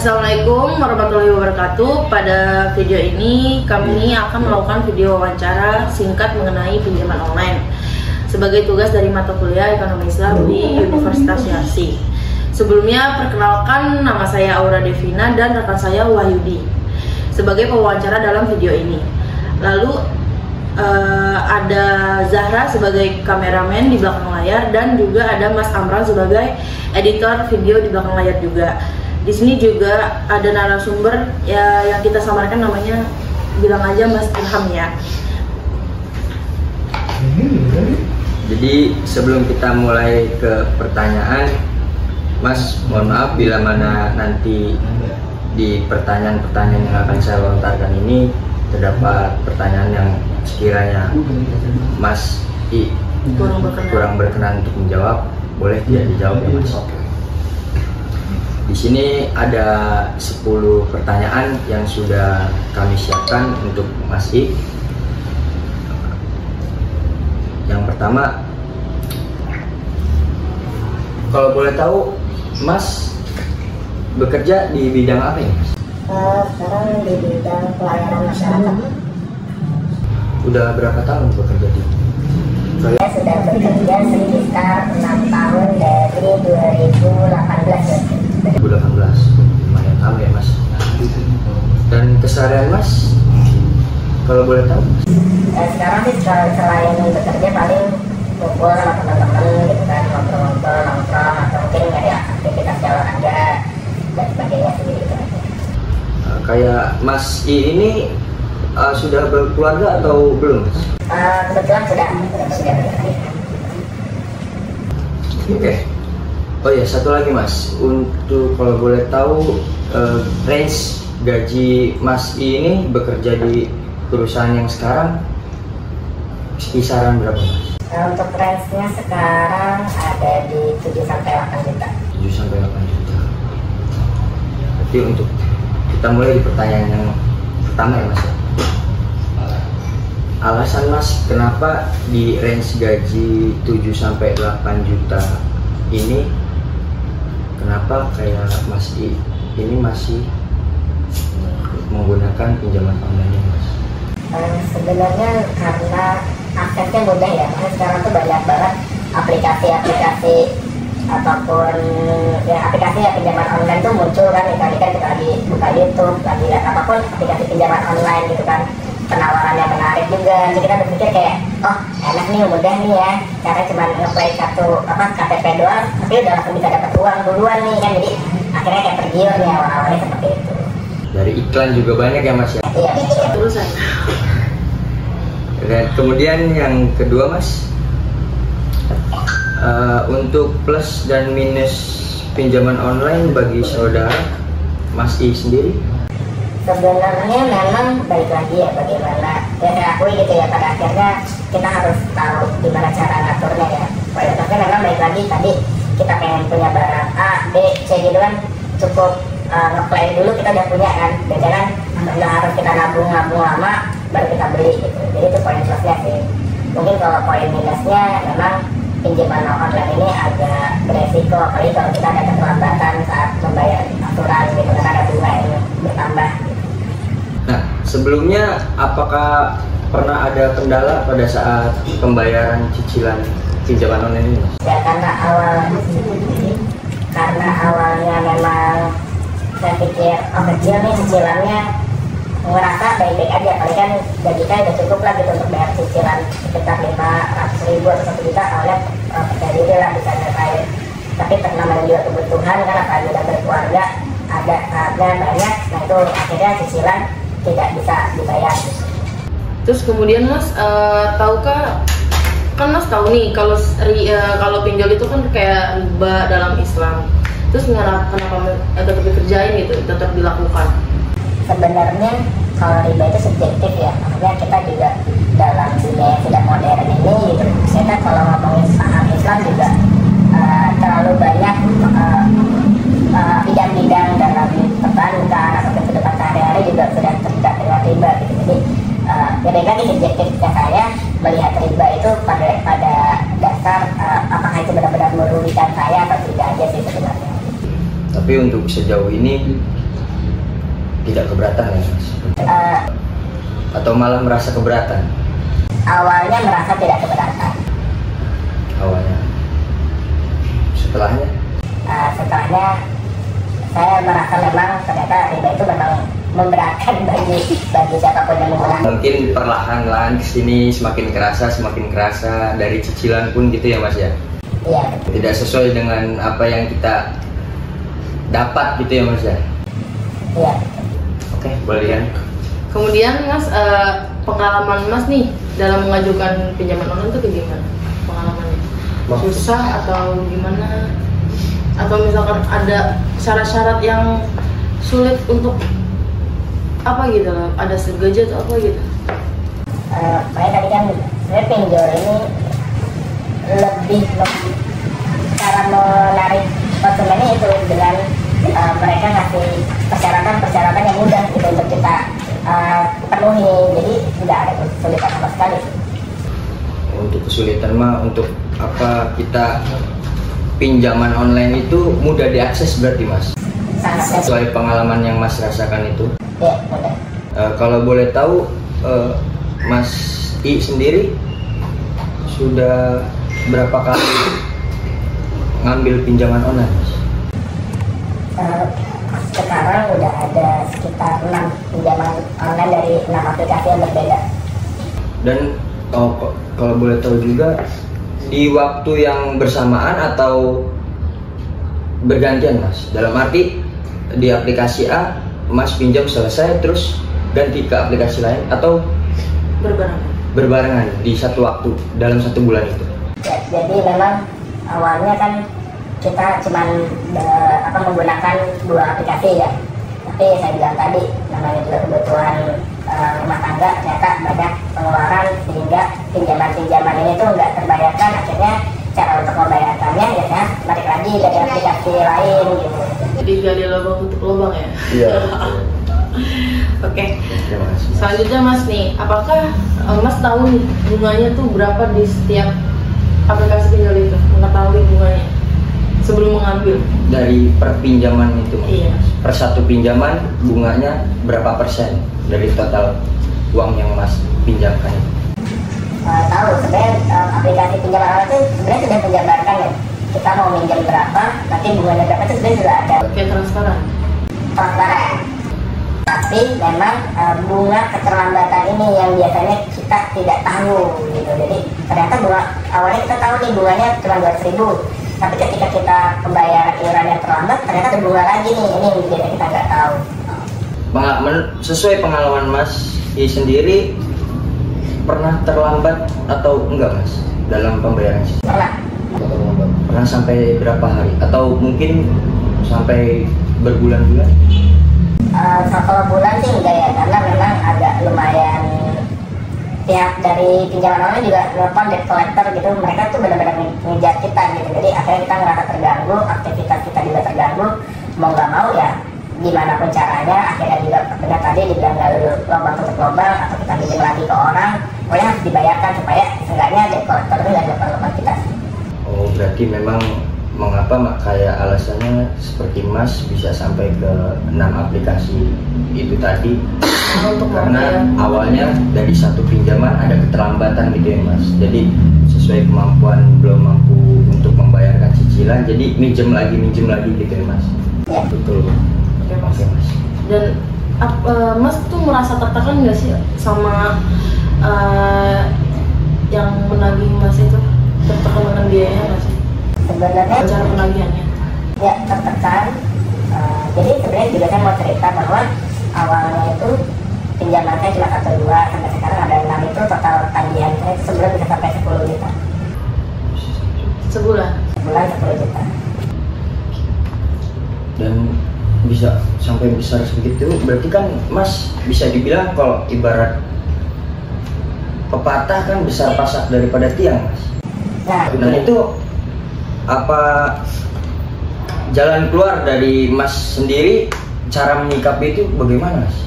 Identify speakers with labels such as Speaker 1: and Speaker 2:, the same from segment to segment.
Speaker 1: Assalamualaikum warahmatullahi wabarakatuh. Pada video ini kami akan melakukan video wawancara singkat mengenai pinjaman online sebagai tugas dari mata kuliah Ekonomi Islam di Universitas Yarsi. Sebelumnya perkenalkan, nama saya Aura Devina dan rekan saya Wahyudi sebagai pewawancara dalam video ini. Lalu ada Zahra sebagai kameramen di belakang layar dan juga ada Mas Amran sebagai editor video di belakang layar juga. Di sini juga ada narasumber ya, yang kita samarkan namanya, bilang aja Mas Ilham ya.
Speaker 2: Jadi sebelum kita mulai ke pertanyaan, Mas, mohon maaf bila mana nanti di pertanyaan-pertanyaan yang akan saya lontarkan ini terdapat pertanyaan yang sekiranya Mas kurang berkenan untuk menjawab, boleh tidak dijawab ya Mas. Di sini ada 10 pertanyaan yang sudah kami siapkan untuk Mas I. Yang pertama, kalau boleh tahu, Mas bekerja di bidang apa ya, Mas?
Speaker 3: Sekarang di bidang pelayanan masyarakat.
Speaker 2: Udah berapa tahun bekerja di?
Speaker 3: Saya sudah bekerja sekitar 6 tahun dari 2018.
Speaker 2: 2018, lumayan lama ya Mas. Dan keseharian Mas, kalau boleh tahu?
Speaker 3: Sekarang sih selain bekerja paling kumpul sama teman-teman gitu kan, ngobrol-ngobrol, nongkrong, atau mungkin nyari aktivitas olahraga dan sebagainya gitu aja.
Speaker 2: Kayak Mas I ini sudah berkeluarga atau belum Mas?
Speaker 3: Kebetulan sudah bekerja.
Speaker 2: Oke. Oh ya, satu lagi Mas, untuk kalau boleh tahu range gaji Mas I ini bekerja di perusahaan yang sekarang kisaran berapa Mas?
Speaker 3: Untuk range-nya sekarang ada di 7-8 juta.
Speaker 2: 7-8 juta. Berarti untuk kita mulai di pertanyaan yang pertama ya Mas. Alasan Mas kenapa di range gaji 7-8 juta ini, kenapa kayak Mas I ini masih menggunakan pinjaman online Mas?
Speaker 3: Sebenarnya karena aksesnya mudah ya, karena sekarang tuh banyak banget aplikasi-aplikasi ataupun ya aplikasi ya pinjaman online tuh muncul kan, misalnya kan kita lagi buka YouTube, lagi lihat apapun aplikasi pinjaman online gitu kan, penawarannya menarik juga. Jadi kita berpikir kayak, oh enak nih, mudah nih ya, karena cuma nge-play satu KTP doang, tapi udah langsung bisa dapat uang duluan nih kan. Jadi akhirnya kayak tergiur nih awal-awalnya seperti itu.
Speaker 2: Dari iklan juga banyak ya Mas ya?
Speaker 3: Iya.
Speaker 1: Terus
Speaker 2: Dan kemudian yang kedua Mas, untuk plus dan minus pinjaman online bagi saudara Mas I sendiri?
Speaker 3: Sebenarnya memang balik lagi ya, bagaimana ya saya akui gitu ya, pada akhirnya kita harus tahu gimana cara ngaturnya ya. Tapi memang balik lagi tadi kita pengen punya barang A, B, C gitu kan, cukup nge-play dulu kita udah punya kan, beda kan nggak harus kita nabung lama baru kita beli gitu. Jadi itu poin plusnya sih. Mungkin kalau poin minusnya memang pinjaman online ini agak beresiko, apalagi kalau kita ada keterlambatan saat membayar aturan gitu kan, ada bunga yang bertambah.
Speaker 2: Nah, sebelumnya apakah pernah ada kendala pada saat pembayaran cicilan pinjaman online ini Mas?
Speaker 3: Ya karena awalnya memang saya pikir kecil nih cicilannya, ngerasa baik-baik aja, paling kan gaji kita udah cukup lah gitu untuk bayar cicilan sekitar 500.000 atau 1 juta, awalnya percaya diri lah bisa terkait. Tapi namanya juga kebutuhan kan, apalagi udah berkeluarga, ada banyak, nah itu akhirnya cicilan tidak bisa dibayar.
Speaker 1: Terus kemudian Mas, tahukah, kan Mas tahu nih kalau pinjol itu kan kayak riba dalam Islam. Terus kenapa tetap dikerjain gitu, tetap dilakukan?
Speaker 3: Sebenarnya kalau riba itu subjektif ya, maksudnya kita juga dalam dunia yang tidak modern ini gitu, kita kalau ngomongin paham Islam juga terlalu banyak bidang-bidang dalam perbankan atau kehidupan sehari-hari juga sudah terlibat dengan riba gitu. Jadi beda lagi subjektifnya saya melihat riba itu pada dasar apakah itu benar-benar merugikan saya atau tidak aja sih sebenarnya.
Speaker 2: Tapi untuk sejauh ini tidak keberatan ya mas? Atau malah merasa keberatan?
Speaker 3: Awalnya merasa tidak keberatan.
Speaker 2: Awalnya. Setelahnya?
Speaker 3: Setelahnya saya merasa memang ternyata riba itu memang memberatkan bagi siapapun yang menggunakan.
Speaker 2: Mungkin perlahan-lahan kesini semakin kerasa dari cicilan pun gitu ya mas ya?
Speaker 3: Iya.
Speaker 2: Tidak sesuai dengan apa yang kita dapat gitu ya mas ya?
Speaker 3: Iya.
Speaker 2: Oke, boleh kan?
Speaker 1: Kemudian mas, pengalaman mas nih dalam mengajukan pinjaman online itu kayak gimana pengalamannya? Susah atau gimana? Atau misalkan ada syarat-syarat yang sulit untuk apa gitu loh, ada segajat atau apa gitu?
Speaker 3: Makanya tadi kan sebenarnya pinjol ini lebih cara menarik konsumennya itu dengan mereka ngasih persyaratan yang mudah gitu untuk kita penuhi, jadi tidak ada kesulitan sama sekali.
Speaker 2: Untuk kesulitan mah untuk apa, kita pinjaman online itu mudah diakses berarti mas?
Speaker 3: Sangat
Speaker 2: Sesuai pengalaman yang mas rasakan itu?
Speaker 3: ya, mudah.
Speaker 2: Kalau boleh tahu, Mas I sendiri sudah berapa kali ngambil pinjaman online mas?
Speaker 3: Sekarang udah ada sekitar 6 pinjaman online dari 6 aplikasi yang berbeda.
Speaker 2: Dan kalau boleh tahu juga, di waktu yang bersamaan atau bergantian mas? Dalam arti di aplikasi A mas pinjam selesai terus ganti ke aplikasi lain, atau berbarengan di satu waktu dalam 1 bulan itu?
Speaker 3: Ya, jadi memang awalnya kan kita cuma menggunakan 2 aplikasi ya, tapi saya bilang tadi namanya juga kebutuhan rumah tangga, ternyata banyak pengeluaran sehingga pinjaman ini tuh nggak terbayarkan. Akhirnya cara untuk membayarkannya ya kan balik lagi dari aplikasi lain gitu.
Speaker 1: Jadi gali lubang tutup lubang ya?
Speaker 2: Iya.
Speaker 1: Oke.
Speaker 2: Terima kasih.
Speaker 1: Selanjutnya mas nih, apakah mas tahu nih bunganya tuh berapa di setiap aplikasi pinjol itu? Mengetahui bunganya sebelum mengambil?
Speaker 2: Dari perpinjaman itu mas?
Speaker 1: Iya.
Speaker 2: Per satu pinjaman bunganya berapa persen dari total uang yang mas pinjamkan?
Speaker 3: Tahu sebenarnya aplikasi pinjaman online itu sebenarnya sudah menjabarkan ya, kita mau minjam berapa, nanti bunganya berapa itu sebenarnya sudah ada.
Speaker 1: Kayak transparan.
Speaker 3: Tapi memang bunga keterlambatan ini yang biasanya kita tidak tahu gitu. Jadi ternyata bunga awalnya kita tahu nih bunganya cuma 200.000, tapi ketika kita pembayaran iurannya terlambat ternyata ada bunga lagi nih, ini yang biasanya kita nggak tahu.
Speaker 2: Sesuai pengalaman mas I sendiri, pernah terlambat atau enggak mas dalam pembayaran? Pernah sampai berapa hari atau mungkin sampai berbulan-bulan?
Speaker 3: Kalau bulan sih enggak ya, karena memang agak lumayan pihak dari pinjaman online juga nelfon debt collector gitu, mereka tuh benar-benar ngejar kita gitu. Jadi akhirnya kita ngerasa terganggu, aktivitas kita juga terganggu, mau nggak mau ya gimana pun caranya. Akhirnya juga benar tadi dibilang nggak lubang tutup lubang, atau kita pinjam lagi ke orang, pokoknya harus dibayarkan supaya seenggaknya debt collector itu nggak lubang kita.
Speaker 2: Oh, berarti memang mengapa kayak alasannya seperti mas bisa sampai ke 6 aplikasi itu tadi, karena awalnya dari satu pinjaman ada keterlambatan gitu ya mas, jadi sesuai kemampuan belum mampu untuk membayarkan cicilan, jadi minjem lagi gitu ya mas.
Speaker 3: Ya.
Speaker 2: Betul.
Speaker 1: Oke mas.
Speaker 2: Oke, mas.
Speaker 1: Dan mas tuh merasa tertekan nggak sih sama yang menagih mas itu, tertekan dengan biayanya nggak sih?
Speaker 3: Sebenarnya
Speaker 1: Cara penagihannya?
Speaker 3: ya tertekan. Jadi sebenarnya juga saya mau cerita bahwa awalnya itu pinjaman saya cuma 1-2, sampai sekarang ada 6, itu total tagihan saya sebulan bisa sampai 10 juta.
Speaker 1: Sebulan?
Speaker 3: Sebulan 10 juta.
Speaker 2: Dan bisa sampai besar segitu, berarti kan mas bisa dibilang kalau ibarat pepatah kan besar pasak daripada tiang mas.
Speaker 3: Nah,
Speaker 2: Dan itu apa jalan keluar dari mas sendiri, cara menyikapi itu bagaimana mas?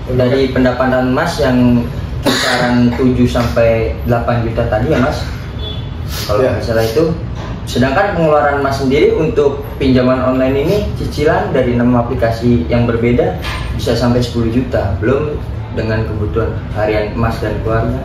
Speaker 2: Dari pendapatan mas yang kisaran 7 sampai 8 juta tadi ya mas, kalau nggak salah itu, Sedangkan pengeluaran Mas sendiri untuk pinjaman online ini cicilan dari 6 aplikasi yang berbeda bisa sampai 10 juta, belum dengan kebutuhan harian Mas dan keluarga.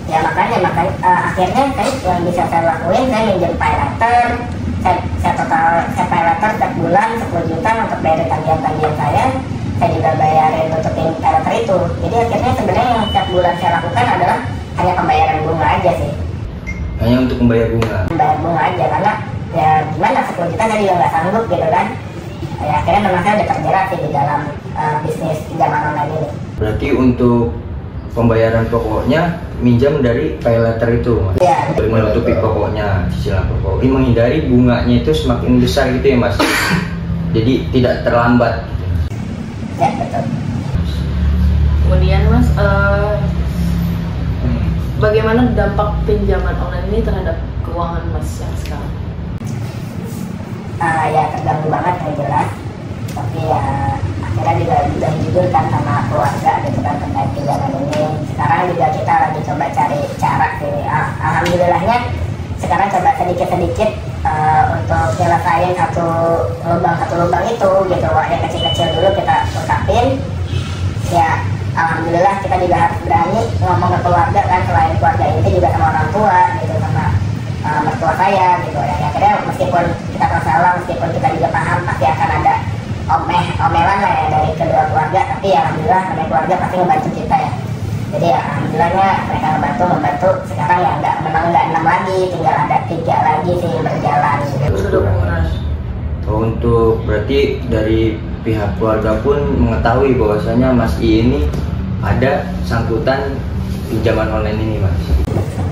Speaker 3: Ya makanya akhirnya yang bisa saya lakuin, saya minjem paylater, saya pay later setiap bulan 10 juta untuk bayar tagihan-tagihan saya juga bayarin untuk paylater itu. Jadi akhirnya sebenarnya yang setiap bulan saya lakukan adalah hanya pembayaran bunga aja sih.
Speaker 2: Hanya untuk membayar bunga?
Speaker 3: Membayar bunga aja, karena ya gimana 10 juta saya juga nggak sanggup gitu kan. Ya akhirnya memang saya udah terjerat sih di dalam bisnis pinjaman online ini.
Speaker 2: Berarti untuk pembayaran pokoknya minjam dari paylater itu, Mas?
Speaker 3: Iya.
Speaker 2: Untuk menutupi pokoknya, cicilan pokok. Ini menghindari bunganya itu semakin besar gitu ya, Mas? Jadi tidak terlambat.
Speaker 3: Ya betul.
Speaker 1: Kemudian Mas, bagaimana dampak pinjaman online ini terhadap keuangan Mas yang sekarang?
Speaker 3: Ya terganggu banget yang jelas. Tapi ya akhirnya juga dijujurkan sama keluarga gitu kan terkait pinjaman ini. Sekarang juga kita lagi coba cari cara sih. Alhamdulillahnya sekarang coba sedikit-sedikit untuk nyelesain satu lubang itu gitu. Yang kecil-kecil dulu kita ungkapin. Ya alhamdulillah kita juga harus berani ngomong ke keluarga kan, selain keluarga inti juga sama orang tua gitu, sama mertua saya gitu ya. Akhirnya meskipun kita salah, meskipun kita juga paham pasti akan ada omelan lah ya dari kedua keluarga, tapi ya alhamdulillah namanya keluarga pasti ngebantu kita ya. Jadi ya, alhamdulillahnya mereka membantu. Sekarang ya memang nggak 6 lagi, tinggal ada 3 lagi sih yang berjalan gitu.
Speaker 2: Untuk berarti dari pihak keluarga pun mengetahui bahwasanya Mas I ini ada sangkutan pinjaman online ini, Mas?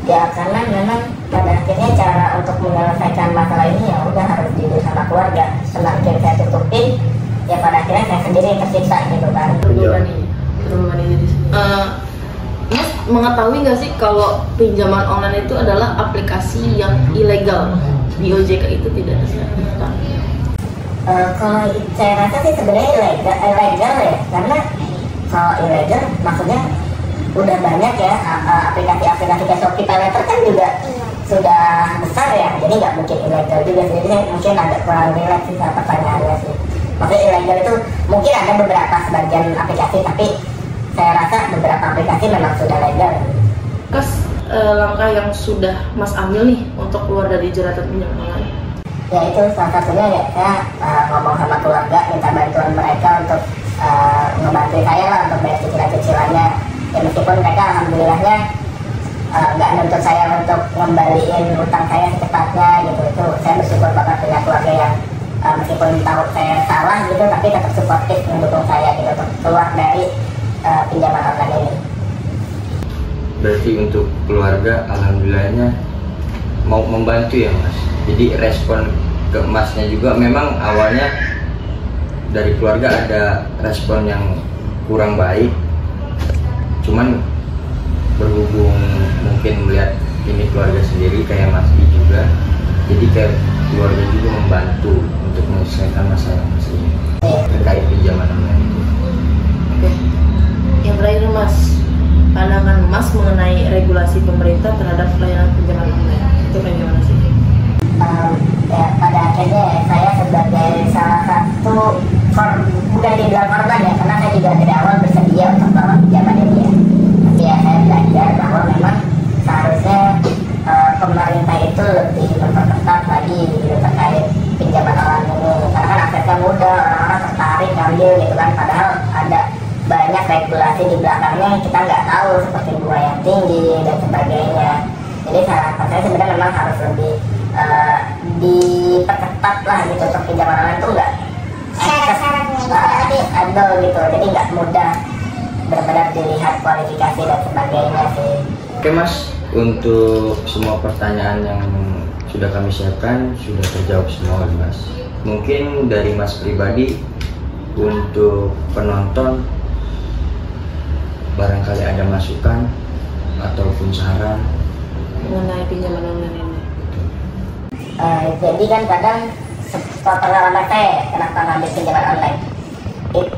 Speaker 3: Ya karena memang pada akhirnya cara untuk menyelesaikan masalah ini ya udah harus jujur sama keluarga. Semakin saya tutupin, ya pada akhirnya saya sendiri yang tersiksa gitu kan.
Speaker 1: Terbebani diri sendiri. Mas mengetahui nggak sih kalau pinjaman online itu adalah aplikasi yang ilegal, di OJK itu tidak disebutkan?
Speaker 3: Kalau saya rasa sih sebenarnya ilegal ya, karena kalau ilegal maksudnya udah banyak ya aplikasi-aplikasi kayak Shopee, Paylater kan juga sudah besar ya, jadi nggak mungkin ilegal juga sih. Jadi mungkin ada kurang relate sih sama pertanyaannya sih. Maksudnya ilegal itu mungkin ada beberapa sebagian aplikasi, tapi saya rasa beberapa aplikasi memang sudah legal.
Speaker 1: Langkah yang sudah Mas ambil nih untuk keluar dari jeratan pinjaman online?
Speaker 3: Ya itu salah satunya ya saya ngomong sama keluarga, minta bantuan mereka untuk ngebantu saya lah untuk bayar cicilan-cicilannya. Ya meskipun mereka alhamdulillahnya nggak nuntut saya untuk ngembaliin utang saya secepatnya gitu. Itu saya bersyukur banget punya keluarga yang meskipun tahu saya salah gitu, tapi tetap suportif mendukung saya gitu untuk keluar dari pinjaman online ini.
Speaker 2: Berarti untuk keluarga alhamdulillahnya mau membantu ya, Mas? Jadi respon ke Masnya juga memang awalnya dari keluarga ada respon yang kurang baik, cuman berhubung mungkin melihat ini keluarga sendiri kayak Mas I juga, jadi kayak keluarga juga membantu untuk menyelesaikan masalah Mas ini terkait pinjaman online itu.
Speaker 1: Oke, yang terakhir Mas, pandangan Mas mengenai regulasi pemerintah terhadap layanan pinjaman online itu bagaimana sih?
Speaker 3: Ya pada akhirnya saya sebagai salah satu bukan dibilang korban ya, karena saya juga dari awal bersedia untuk melakukan pinjaman ini ya. Tapi ya saya belajar bahwa memang seharusnya pemerintah itu lebih memperketat lagi gitu terkait pinjaman online ini, karena kan aksesnya mudah, orang-orang tertarik ngambil gitu kan, padahal ada banyak regulasi di belakangnya yang kita nggak tahu seperti bunga yang tinggi dan sebagainya. Jadi harapan saya sebenarnya memang harus lebih diperketat lah gitu untuk pinjaman online itu nggak adil gitu, jadi nggak mudah benar-benar dilihat kualifikasi dan sebagainya sih.
Speaker 2: Oke Mas, untuk semua pertanyaan yang sudah kami siapkan sudah terjawab semua Mas. Mungkin dari Mas pribadi untuk penonton barangkali ada masukan ataupun saran
Speaker 1: mengenai pinjaman online ini?
Speaker 3: Jadi kan kadang pengalaman saya kenapa ngambil pinjaman online.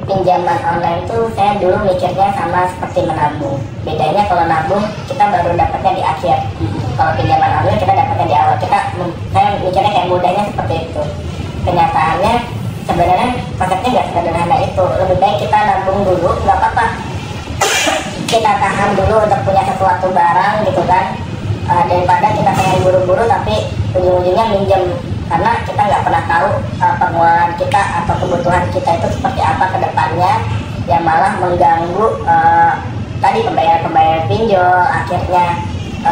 Speaker 3: Pinjaman online itu saya dulu mikirnya sama seperti menabung. Bedanya kalau nabung kita baru dapatnya di akhir. Kalau pinjaman online kita dapat ibaratnya di awal saya mikirnya kayak mudahnya seperti itu. Kenyataannya sebenarnya konsepnya nggak sederhana itu. Lebih baik kita nabung dulu, nggak apa-apa kita tahan dulu untuk punya sesuatu barang gitu kan, daripada kita pengen buru-buru tapi ujung-ujungnya minjem, karena kita nggak pernah tahu pengeluaran kita atau kebutuhan kita itu seperti apa ke depannya, yang malah mengganggu tadi pembayaran pinjol, akhirnya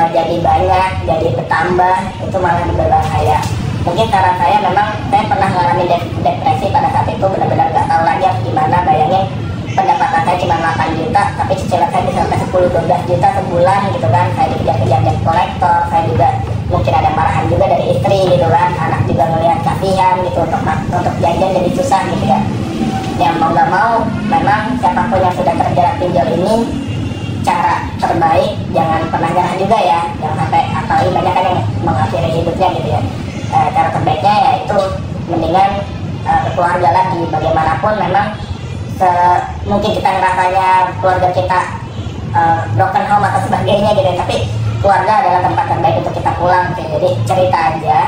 Speaker 3: jadi banyak, jadi bertambah, itu malah berbahaya. Mungkin cara saya memang, saya pernah mengalami depresi pada saat itu, benar-benar nggak tahu lagi harus gimana. Bayangin pendapatan saya cuma 8 juta, tapi cicilan saya bisa sampai 10-12 juta sebulan gitu kan. Saya dikejar-kejar debt collector, saya juga mungkin ada marahan juga dari istri gitu kan, anak juga ngelihat kasihan gitu, untuk jajan jadi susah gitu ya. Yang mau nggak mau, memang siapapun yang sudah terjerat pinjol ini, cara terbaik jangan pernah nyerah juga ya, jangan sampai, apalagi banyak kan yang mengakhiri hidupnya gitu ya. Cara terbaiknya yaitu mendingan keluarga lagi. Bagaimanapun memang mungkin kita ngerasanya keluarga kita broken home atau sebagainya gitu, tapi keluarga adalah tempat terbaik untuk kita pulang gitu. Jadi cerita aja,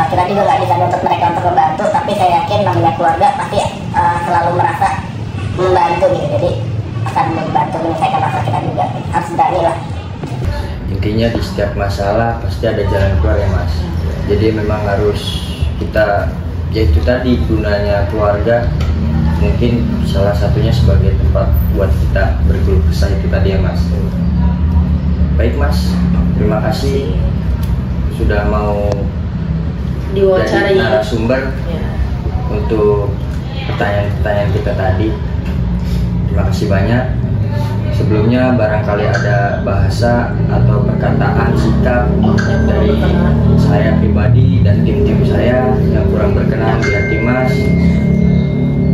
Speaker 3: kita juga nggak bisa nuntut mereka untuk membantu, tapi saya yakin namanya keluarga pasti selalu merasa membantu gitu, jadi akan membantu menyelesaikan masalah kita juga. Harus berani lah.
Speaker 2: Intinya di setiap masalah pasti ada jalan keluar ya Mas. Jadi memang harus kita, yaitu tadi gunanya keluarga, mungkin salah satunya sebagai tempat buat kita berkeluh kesah itu tadi ya Mas. Baik Mas, terima kasih sudah mau
Speaker 1: Diwawancarai
Speaker 2: jadi narasumber
Speaker 1: ya
Speaker 2: untuk pertanyaan-pertanyaan kita tadi. Terima kasih banyak. Sebelumnya barangkali ada bahasa atau perkataan sikap dari saya pribadi dan tim-tim saya yang kurang berkenan di hati Mas,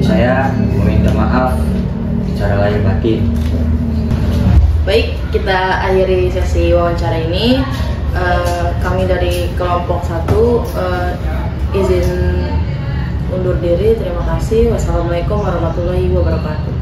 Speaker 2: saya meminta maaf secara lahir batin.
Speaker 1: Baik, kita akhiri sesi wawancara ini. Kami dari kelompok 1 izin undur diri. Terima kasih. Wassalamualaikum warahmatullahi wabarakatuh.